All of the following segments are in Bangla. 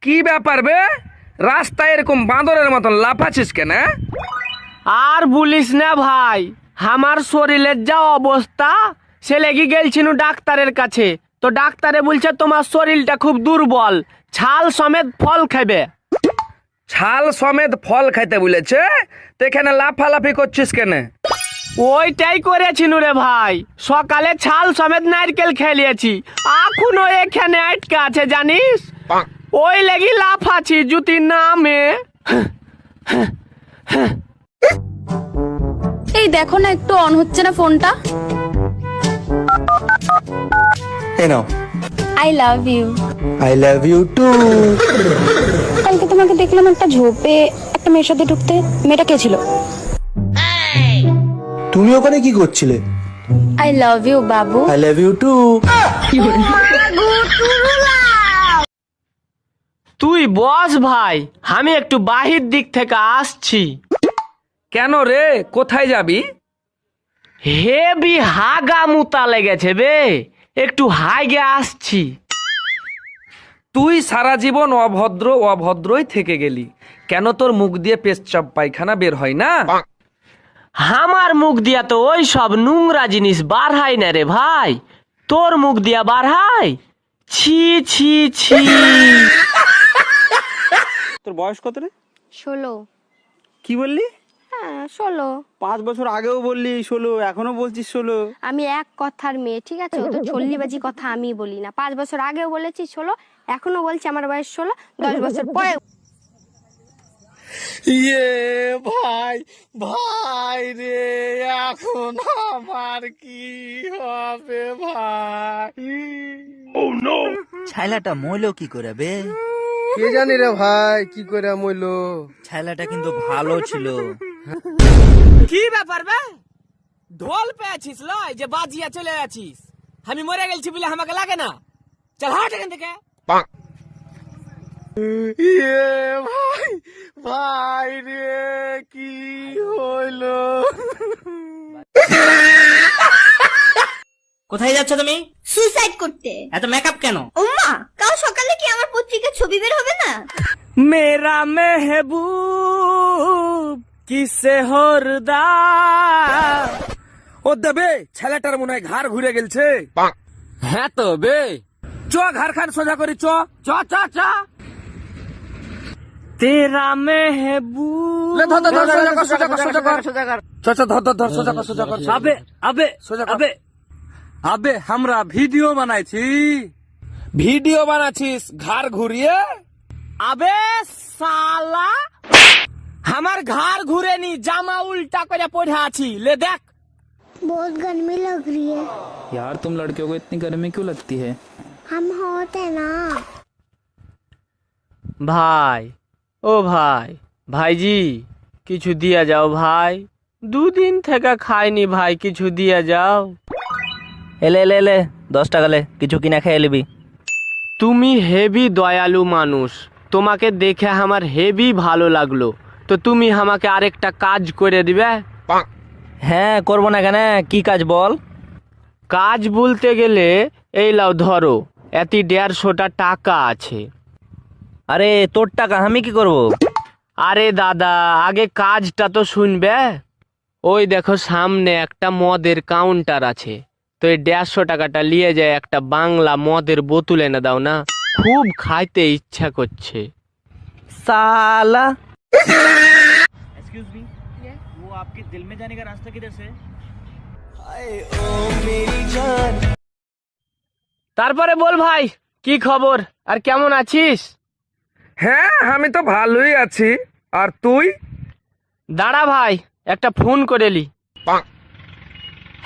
কি ব্যাপার বে, রাস্তায় এরকম বাঁদরের মতন লাফাচ্ছিস কেন? আর বলিস না ভাই, আমার শরীরের যা অবস্থা, সে লেগে গেলছিল ডাক্তারের কাছে। তো ডাক্তারে বলছে তোমার শরীরটা খুব দুর্বল, ছাল সমেত ফল খাবে। ছাল সমেত ফল খাইতে বলেছে, তো এখানে লাফালাফি করছিস কেন? ওইটাই করেছিল রে ভাই, সকালে ছাল সমেত নারকেল খেলিয়েছি, এখনো এখানে আটকে আছে জানিস। ওই লেগে লাফাচ্ছি জুতি নামে। এই দেখো না, একটু অন হচ্ছে না ফোনটা। এই নাও। I love you. I love you too. কালকে তোমাকে দেখলাম একটা ঝোপে একটা মেয়ের সাথে ঢুকতে। মেয়েটা কে ছিল? তুমি ওখানে কি করছিলে? আই লাভ ইউ বাবু। I love you too. তুই বস ভাই, আমি একটু বাহির দিক থেকে আসছি। কেন রে, কোথায় যাবি? হেবি হাগা মুতা লেগেছে বে, একটু হাইগে আসছি। তুই সারা জীবন অভদ্র অভদ্রই থেকে গেলি, কেন তোর মুখ দিয়ে পেচ্ছাপ পায়খানা বের হয় না? আমার মুখ দিয়া তো ওই সব নোংরা জিনিস বার হয় না রে ভাই, তোর মুখ দিয়া বার হয়। ছি ছি ছি। তোর বয়স কত রে? 16। কি বললি? হ্যাঁ 16। 5 বছর আগেও বললি 16, এখনো বলছিস 16। আমি এক কথার মেয়ে, ঠিক আছে? ও তো চল্লিবাজি কথা আমি বলি না। 5 বছর আগেও বলেছি 16, এখনো বলছি আমার বয়স 16। 10 বছর পরে ইয়ে ভাই, ভাই রে, এখন আমার কি হবে ভাই? ছাইলাটা মইলো কি করে বে? কে জানি রে ভাই, কি করে মইলো। ছাইলাটা কিন্তু ভালো ছিল। কি ব্যাপার বে, ঢোল পেয়েছিস লয় যে বাজিয়া চলে আছিস? আমি মরে গেছি বলে আমাকে লাগে না? চল হাট এখান থেকে। ইয়ে ভাই, ভাই রে, কি হইলো? কোথায় যাচ্ছ তুমি? সুইসাইড করতে। এত মেকআপ কেন? ওমা, কাল সকালে কি আমার পত্রিকার ছবি বের হবে না? মেরা মেহবুব কিসে হরদা। ও দেবে, ছেলেটার মনে হয় ঘাড় ঘুরে গেলছে। হ্যাঁ তো বে, চ ঘাড় খান সোজা করি, চ চ চ চ। তেরা মেহবুব। লে, ধর, ধর, ধর, সোজা কর, সোজা কর, সোজা কর। চ চ, ধর ধর ধর, সোজা কর, সোজা কর। আবে আবে সোজা কর। আবে আবে আমরা ভিডিও বানাইছি। ভিডিও বানাচ্ছিস ঘাড় ঘুরিয়ে? আবে সালা, আমার ঘাড় ঘুরেনি, জামা উল্টা করে পড়ে আছি। লে দেখ। बहुत गर्मी लग रही है। यार तुम लड़कियों को इतनी गर्मी क्यों लगती है? हम होते ना। ভাই, ও ভাই, ভাইজি কিছু দিয়া যাও ভাই, 2 দিন থেকে খাইনি ভাই, কিছু দিয়া যাও। এলে এলে এলে, 10 টাকা লে, কিছু কিনা খেয়ে নিবি। তুমি হেভি দয়ালু মানুষ, তোমাকে দেখে আমার হেভি ভালো লাগলো। তো তুমি আমাকে আরেকটা কাজ করে দিবে? হ্যাঁ, করবো না কেন, কি কাজ বল? কাজ বলতে গেলে এই লাও ধরো, এতে 150টা টাকা আছে। আরে তোর টাকা আমি কি করব? আরে দাদা, আগে কাজটা তো শুনবে। ওই দেখো সামনে একটা মদের কাউন্টার আছে, তো এই 150 টাকাটা নিয়ে যায় একটা বাংলা মদের বোতল এনে দাও না, খুব খাইতে ইচ্ছা করছে। সালা। एक्सक्यूज मी, वो आपके दिल में जाने का रास्ता किधर से है? তারপরে বল ভাই, কি খবর আর কেমন আছিস? হ্যাঁ আমি তো ভালোই আছি, আর তুই? দাঁড়া ভাই, একটা ফোন করে লি।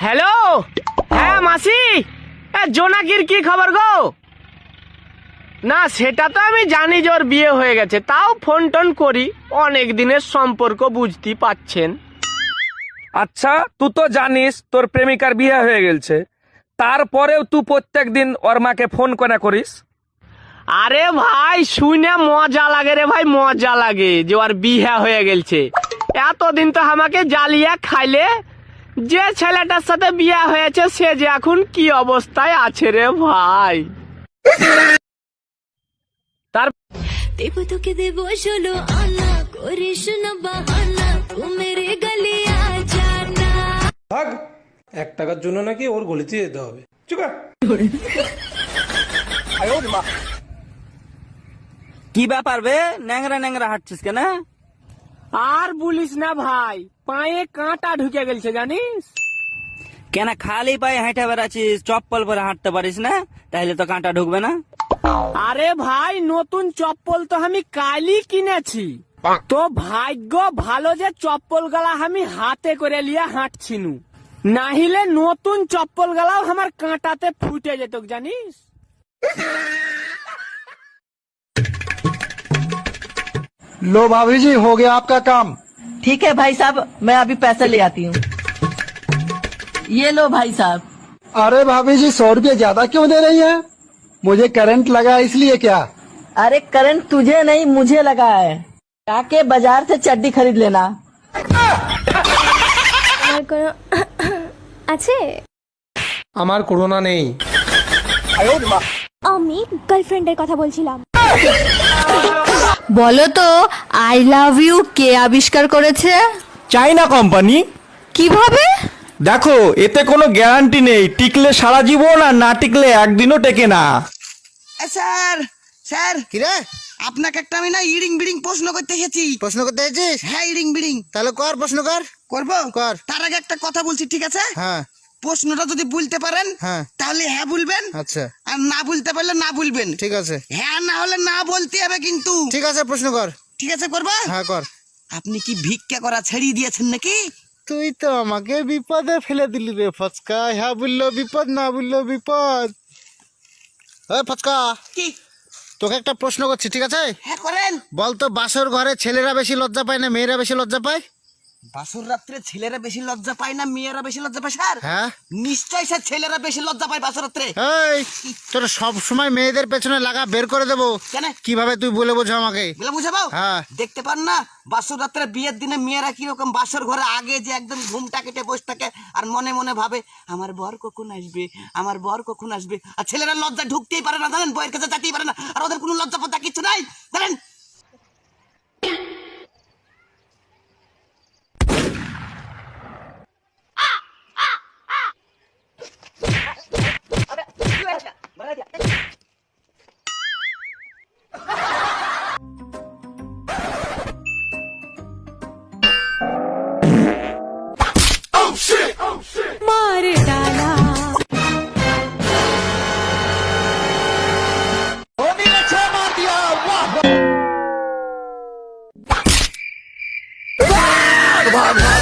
হ্যালো, হ্যাঁ মাসি, জোনাকির কি খবর গো? না সেটা তো আমি জানি যে ওর বিয়ে হয়ে গেছে, তাও ফোন টোন করি, অনেক দিনের সম্পর্ক বুঝতে পাচ্ছেন। আচ্ছা তুই তো জানিস তোর প্রেমিকার বিয়ে হয়ে গেছে, তারপরেও তুই প্রত্যেক দিন ওর মাকে ফোন করে করিস? আরে ভাই শুনে মজা লাগে রে ভাই, মজা লাগে যে ওর বিয়ে হয়ে গেছে। এতদিন তো আমাকে জ্বালিয়া খাইলে, যে ছেলেটার সাথে বিয়ে হয়েছে সে যে এখন কি অবস্থায় আছে রে ভাই। তার দেবো তোকে দেবো ষোলো আনা করিস না বাহানা তু মেরে গলি আ জানা। ভাগ, 1 টাকার জন্য নাকি ওর গলিতে যেতে হবে। চুকা। কি ব্যাপার বে, ন্যাংরা ন্যাংরা হাঁটছিস কেন? আর বলিস না ভাই, পায়ে কাঁটা ঢুকে গেছে জানিস। কেন খালি পায়ে হেঁটে বেড়াচ্ছিস? চপ্পল পরে হাঁটতে পারিস না? তাহলে তো কাঁটা ঢুকবে না। আরে ভাই নতুন চপ্পল তো আমি কালই কিনেছি, তো ভাগ্য ভালো যে চপ্পল গালা আমি হাতে করে লিয়ে হাঁটছিনু, নাহিলে নতুন চপ্পল গালাও আমার কাঁটাতে ফুটে যেত জানিস। लो भाभी जी, हो गया आपका काम। ठीक है भाई साहब, मैं अभी पैसे ले आती हूँ। ये लो भाई साहब। अरे भाभी जी, 100 रुपये ज्यादा क्यों दे रही है? मुझे करंट लगा इसलिए क्या? अरे करंट तुझे नहीं मुझे लगा है, जाके बाजार से चड्डी खरीद लेना। আছে আমার করোনা নেই। আমি গার্লফ্রেন্ডের কথা বলছিলাম। বলো তো আই লাভ ইউ কে আবিষ্কার করেছে? চাইনা কোম্পানি। কিভাবে? দেখো, এতে কোনো গ্যারান্টি নেই, টিকলে সারা জীবন আর না টিকলে একদিনও টেকে না। স্যার স্যার, কি রে? আপনাকে একটা আমি না ইডিং বিডিং প্রশ্ন করতে এসেছি। প্রশ্ন করতে এসেছিস? হ্যাঁ ইডিং বিডিং তাহলে কর, প্রশ্ন কর। করবো। কর। তার আগে একটা কথা বলছি, ঠিক আছে? হ্যাঁ প্রশ্নটা যদি বলতে পারেন হ্যাঁ। তাহলে হ্যাঁ বলবেন, আচ্ছা আর না বলতে পারলে না বলবেন। ঠিক আছে। হ্যাঁ না হলে না বলতে হবে কিন্তু। ঠিক আছে, প্রশ্ন কর। ঠিক আছে, করবা? হ্যাঁ কর। আপনি কি ভিক্ষা করা ছেড়ে দিয়েছেন নাকি? তুই তো আমাকে বিপদে ফেলে দিলি রে ফচকা। হ্যাঁ বললো বিপদ, না বললো বিপদ। ওই ফচকা, কি? তোকে একটা প্রশ্ন করছি, ঠিক আছে? হ্যাঁ করেন। বলতো, বাসর ঘরে ছেলেরা বেশি লজ্জা পায় না মেয়েরা বেশি লজ্জা পায়? বাসর রাত্রে ছেলেরা বেশি লজ্জা পায় না মেয়েরা বেশি লজ্জা পায় স্যার? হ্যাঁ। নিশ্চয় স্যার ছেলেরা বেশি লজ্জা পায় বাসর রাত্রে। এই, তোর সব সময় মেয়েদের পেছনে লাগা বের করে দেবো। কেন? কিভাবে তুই বলে বোঝা আমাকে? বলে বুঝাবো? হ্যাঁ। দেখতে পান না বাসর রাত্রে বিয়ের দিনে মেয়েরা কিরকম বাসর ঘরে আগে যে একদম ঘুমটা কেটে বসে থাকে আর মনে মনে ভাবে আমার বর কখন আসবে, আমার বর কখন আসবে। আর ছেলেরা লজ্জা ঢুকতেই পারে না জানেন, বইয়ের কাছে যেতেই পারে না, আর ওদের কোনো লজ্জা পত্তা কিছু নাই জানেন। मार डाला भाग